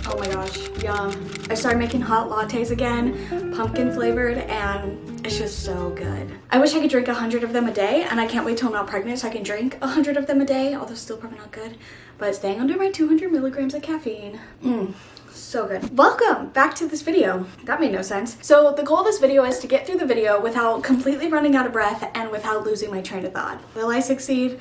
Oh my gosh, yum. I started making hot lattes again, pumpkin flavored, and it's just so good. I wish I could drink 100 of them a day, and I can't wait till I'm not pregnant so I can drink 100 of them a day, although still probably not good, but staying under my 200 milligrams of caffeine. So good. Welcome back to this video. That made no sense. So the goal of this video is to get through the video without completely running out of breath and without losing my train of thought. Will I succeed?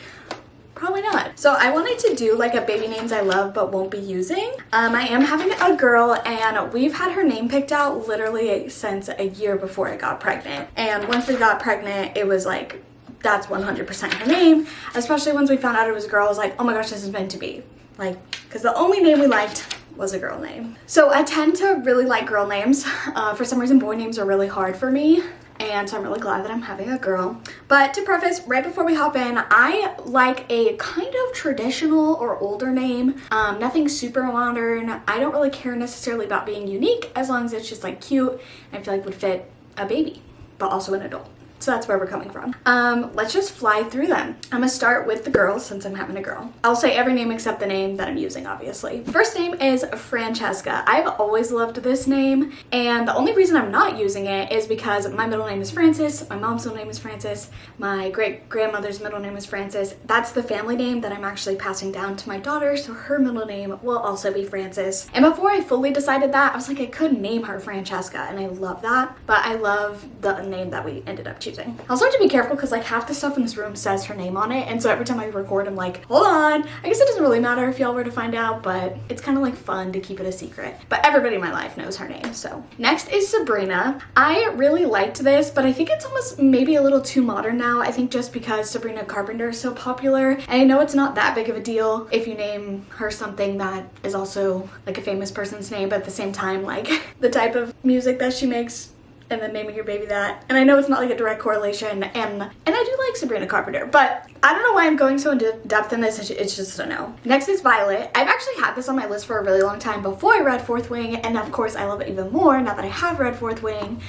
Probably not. So I wanted to do like a baby names I love but won't be using. I am having a girl and we've had her name picked out literally since a year before I got pregnant. And once we got pregnant, it was like, that's 100% her name. Especially once we found out it was a girl, I was like, oh my gosh, this is meant to be. Like, because the only name we liked was a girl name. So I tend to really like girl names. For some reason, boy names are really hard for me. And so I'm really glad that I'm having a girl. But to preface, right before we hop in, I like a kind of traditional or older name. Nothing super modern. I don't really care necessarily about being unique as long as it's just like cute and I feel like would fit a baby, but also an adult. So that's where we're coming from. Let's just fly through them. I'm gonna start with the girls since I'm having a girl. I'll say every name except the name that I'm using, obviously. First name is Francesca. I've always loved this name, and the only reason I'm not using it is because my middle name is Frances, my mom's middle name is Frances, my great-grandmother's middle name is Frances. That's the family name that I'm actually passing down to my daughter, so her middle name will also be Frances. And before I fully decided that, I was like, I could name her Francesca, and I love that, but I love the name that we ended up choosing. I also have to be careful because like half the stuff in this room says her name on it, and so every time I record I'm like, hold on. I guess it doesn't really matter if y'all were to find out, but it's kind of like fun to keep it a secret. But everybody in my life knows her name. So next is Sabrina. I really liked this, but I think it's almost maybe a little too modern now. I think just because Sabrina Carpenter is so popular, and I know it's not that big of a deal if you name her something that is also like a famous person's name, but at the same time, like the type of music that she makes and then naming your baby that. And I know it's not like a direct correlation, and I do like Sabrina Carpenter, but I don't know why I'm going so into depth in this. It's just a no. Next is Violet. I've actually had this on my list for a really long time before I read Fourth Wing, and of course I love it even more now that I have read Fourth Wing.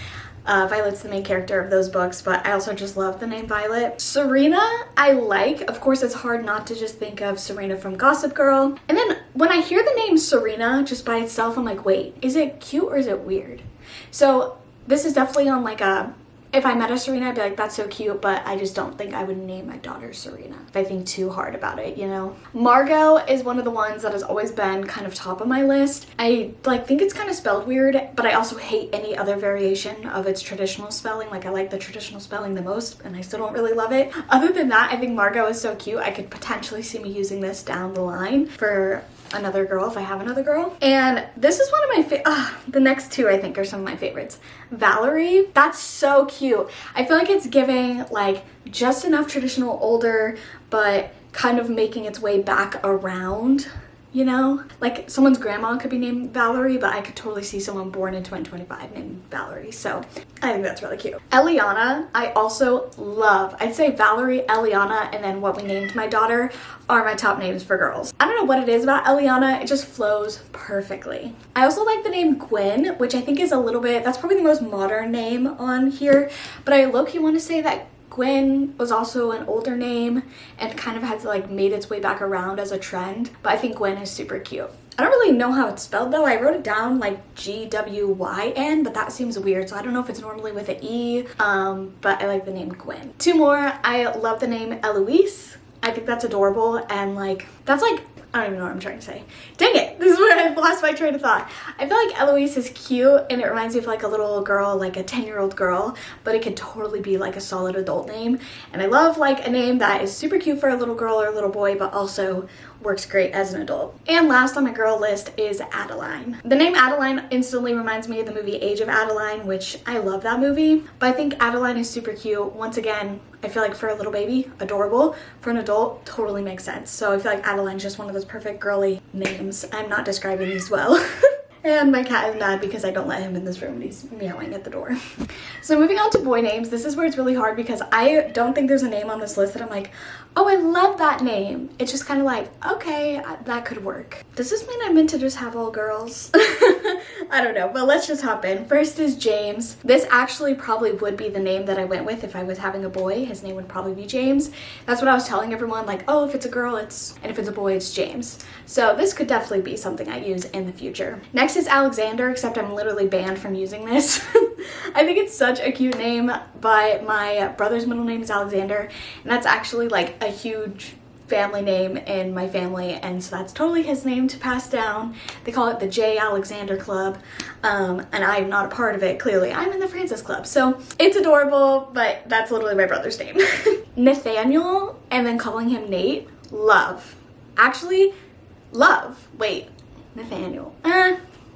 Violet's the main character of those books, but I also just love the name Violet. Serena, I like. Of course, it's hard not to just think of Serena from Gossip Girl. And then when I hear the name Serena just by itself, I'm like, wait, is it cute or is it weird? So this is definitely on like a, if I met a Serena, I'd be like, that's so cute, but I just don't think I would name my daughter Serena if I think too hard about it, you know? Margot is one of the ones that has always been kind of top of my list. I like think it's kind of spelled weird, but I also hate any other variation of its traditional spelling. Like I like the traditional spelling the most, and I still don't really love it. Other than that, I think Margot is so cute. I could potentially see me using this down the line for another girl if I have another girl. And this is one of my the next two I think are some of my favorites. Valerie, that's so cute. I feel like it's giving like just enough traditional older, but kind of making its way back around, you know? Like someone's grandma could be named Valerie, but I could totally see someone born in 2025 named Valerie. So I think that's really cute. Eliana, I also love. I'd say Valerie, Eliana, and then what we named my daughter are my top names for girls. I don't know what it is about Eliana, it just flows perfectly. I also like the name Gwen, which I think is a little bit, that's probably the most modern name on here, but I low-key want to say that Gwen was also an older name and kind of had to like made its way back around as a trend, but I think Gwen is super cute. I don't really know how it's spelled though. I wrote it down like Gwyn, but that seems weird, so I don't know if it's normally with an E, but I like the name Gwen. Two more, I love the name Eloise. I think that's adorable, and like that's like, I don't even know what I'm trying to say. Dang it, this is where I lost my train of thought. I feel like Eloise is cute and it reminds me of like a little girl, like a 10-year-old girl, but it could totally be like a solid adult name. And I love like a name that is super cute for a little girl or a little boy, but also works great as an adult. And last on my girl list is Adeline. The name Adeline instantly reminds me of the movie Age of Adeline, which I love that movie, but I think Adeline is super cute. Once again, I feel like for a little baby, adorable. For an adult, totally makes sense. So I feel like Adeline's just one of those perfect girly names. I'm not describing these well. And my cat is mad because I don't let him in this room and he's meowing at the door. So moving on to boy names, this is where it's really hard because I don't think there's a name on this list that I'm like, oh, I love that name. It's just kind of like, okay, that could work. Does this mean I meant to just have all girls? I don't know, but let's just hop in. First is James. This actually probably would be the name that I went with if I was having a boy. His name would probably be James. That's what I was telling everyone, like, oh, if it's a girl, and if it's a boy, it's James. So this could definitely be something I use in the future. Next is Alexander, except I'm literally banned from using this. I think it's such a cute name, but my brother's middle name is Alexander, and that's actually like a huge family name in my family, and so that's totally his name to pass down. They call it the J. Alexander Club, and I'm not a part of it, clearly. I'm in the Francis Club, so it's adorable, but that's literally my brother's name. Nathaniel, and then calling him Nate, love. Actually, love. Wait, Nathaniel.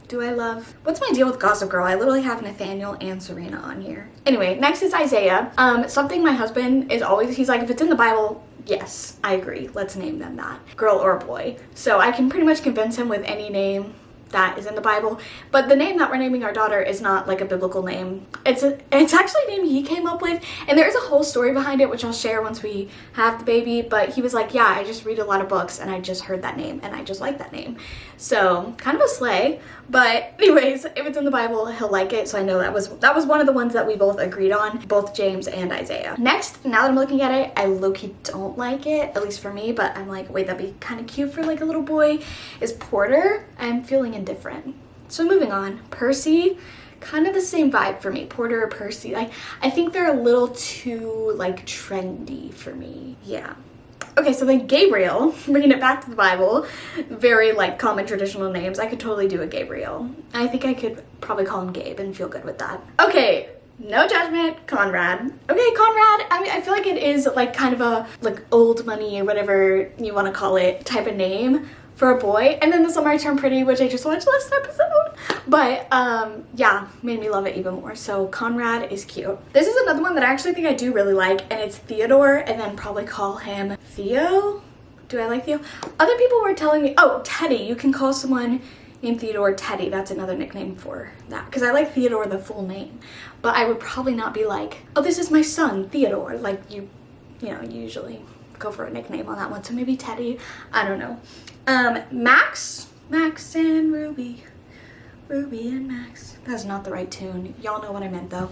Do I love? What's my deal with Gossip Girl? I literally have Nathaniel and Serena on here. Anyway, next is Isaiah. Something my husband is always, he's like, if it's in the Bible, yes, I agree. Let's name them that. Girl or boy. So I can pretty much convince him with any name that is in the Bible. But the name that we're naming our daughter is not like a biblical name. It's actually a name he came up with. And there's a whole story behind it, which I'll share once we have the baby. But he was like, yeah, I just read a lot of books and I just heard that name and I just like that name. So kind of a slay. But anyways, if it's in the Bible, he'll like it. So I know that was one of the ones that we both agreed on, both James and Isaiah. Next, now that I'm looking at it, I low-key don't like it, at least for me, but I'm like, wait, that'd be kind of cute for like a little boy, is Porter. I'm feeling indifferent. So moving on, Percy, kind of the same vibe for me. Porter or Percy, like I think they're a little too like trendy for me. Yeah. Okay, so then Gabriel, bringing it back to the Bible, very like common traditional names. I could totally do a Gabriel. I think I could probably call him Gabe and feel good with that. Okay, no judgment, Conrad. Okay, Conrad, I mean, I feel like it is like kind of a like old money or whatever you want to call it type of name for a boy. And then The Summer I Turned Pretty, which I just watched last episode. But yeah, made me love it even more. So Conrad is cute. This is another one that I actually think I do really like, and it's Theodore, and then probably call him Theo. Do I like Theo? Other people were telling me, oh, Teddy. You can call someone named Theodore Teddy. That's another nickname for that, because I like Theodore the full name. But I would probably not be like, oh, this is my son, Theodore. Like you know, you usually go for a nickname on that one. So maybe Teddy. I don't know. Max and Ruby and Max. That's not the right tune. Y'all know what I meant though.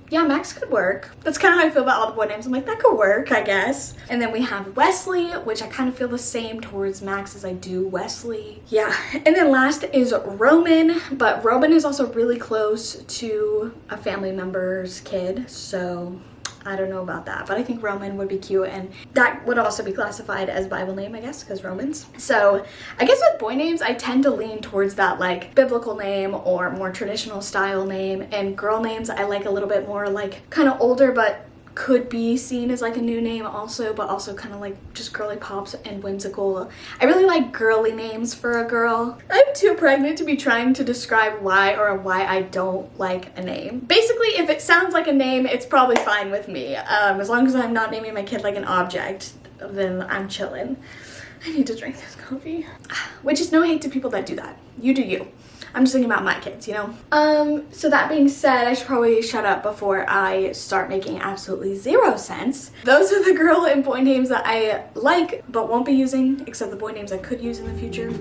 Yeah, Max could work. That's kind of how I feel about all the boy names. I'm like, that could work, I guess. And then we have Wesley, which I kind of feel the same towards Max as I do Wesley. Yeah. And then last is Roman, but Roman is also really close to a family member's kid, so I don't know about that, but I think Roman would be cute, and that would also be classified as Bible name, I guess, because Romans. So I guess with boy names, I tend to lean towards that like biblical name or more traditional style name, and girl names I like a little bit more like kind of older, but could be seen as like a new name also, but also kind of like just girly pops and whimsical. I really like girly names for a girl. I'm too pregnant to be trying to describe why I don't like a name. Basically, if it sounds like a name, it's probably fine with me. As long as I'm not naming my kid like an object, then I'm chilling. I need to drink this coffee. Which is no hate to people that do that. You do you. I'm just thinking about my kids, you know? So that being said, I should probably shut up before I start making absolutely zero sense. Those are the girl and boy names that I like, but won't be using, except the boy names I could use in the future.